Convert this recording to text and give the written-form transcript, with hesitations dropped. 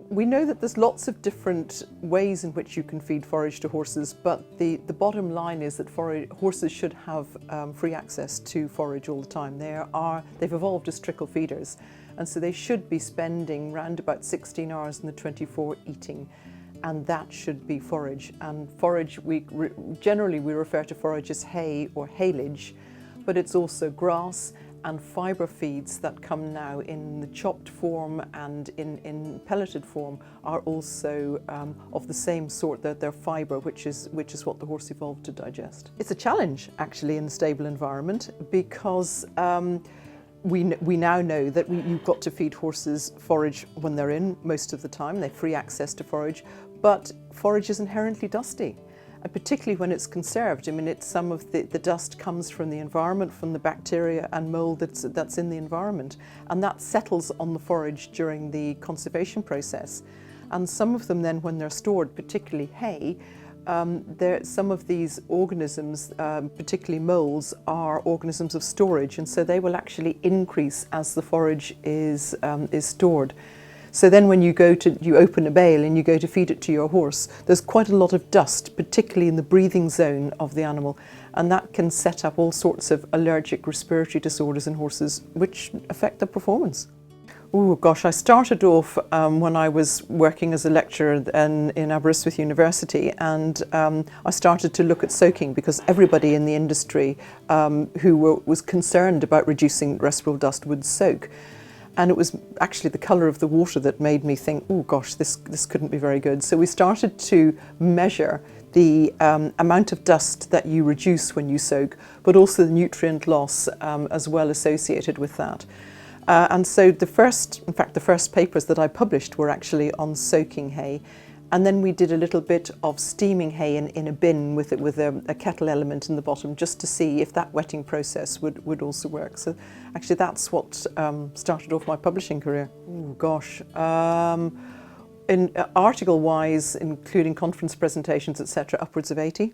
We know that there's lots of different ways in which you can feed forage to horses, but the bottom line is that horses should have free access to forage all the time. They've evolved as trickle feeders, and so they should be spending round about 16 hours in the 24 eating, and that should be forage. And forage, generally we refer to forage as hay or haylage, but it's also grass and fibre feeds that come now in the chopped form and in pelleted form are also of the same sort. They're fibre, which is what the horse evolved to digest. It's a challenge actually in the stable environment because we now know that you've got to feed horses forage when they're in most of the time. They have free access to forage, but forage is inherently dusty. And particularly when it's conserved. I mean, some of the dust comes from the environment, from the bacteria and mold that's in the environment, and that settles on the forage during the conservation process. And some of them then, when they're stored, particularly hay, some of these organisms, particularly moulds, are organisms of storage, and so they will actually increase as the forage is stored. So then when you open a bale and you go to feed it to your horse, there's quite a lot of dust, particularly in the breathing zone of the animal, and that can set up all sorts of allergic respiratory disorders in horses, which affect their performance. Oh gosh, I started off when I was working as a lecturer in Aberystwyth Universitet, and I started to look at soaking because everybody in the industry who was concerned about reducing respiratory dust would soak. And it was actually the colour of the water that made me think, oh gosh, this couldn't be very good. So we started to measure the amount of dust that you reduce when you soak, but also the nutrient loss as well associated with that. And so the first papers that I published were actually on soaking hay. And then we did a little bit of steaming hay in a bin with a kettle element in the bottom, just to see if that wetting process would also work. So actually that's what started off my publishing career. Oh gosh. In article-wise, including conference presentations, etc., upwards of 80.